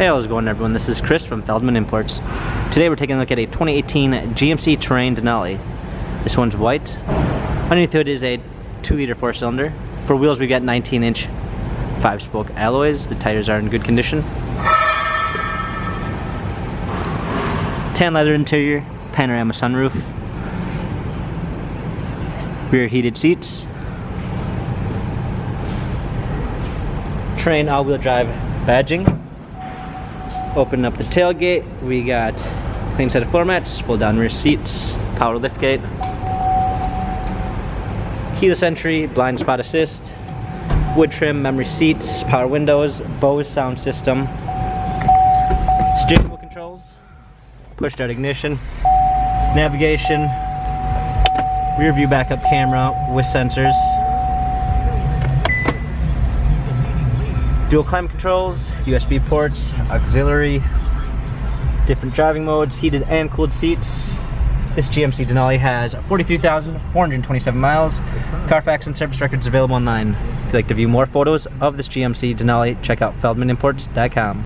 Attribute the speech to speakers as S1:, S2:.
S1: Hey, how's it going everyone? This is Chris from Feldmann Imports. Today we're taking a look at a 2018 GMC Terrain Denali. This one's white. Underneath the hood is a 2-liter 4-cylinder. For wheels we got 19-inch 5-spoke alloys. The tires are in good condition. Tan leather interior, panorama sunroof, rear heated seats, Terrain all-wheel drive badging. Open up the tailgate, we got clean set of floor mats, fold down rear seats, power liftgate, keyless entry, blind spot assist, wood trim, memory seats, power windows, Bose sound system, steering wheel controls, push start ignition, navigation, rear view backup camera with sensors, dual climate controls, USB ports, auxiliary, different driving modes, heated and cooled seats. This GMC Denali has 43,427 miles. Carfax and service records available online. If you'd like to view more photos of this GMC Denali, check out feldmanimports.com.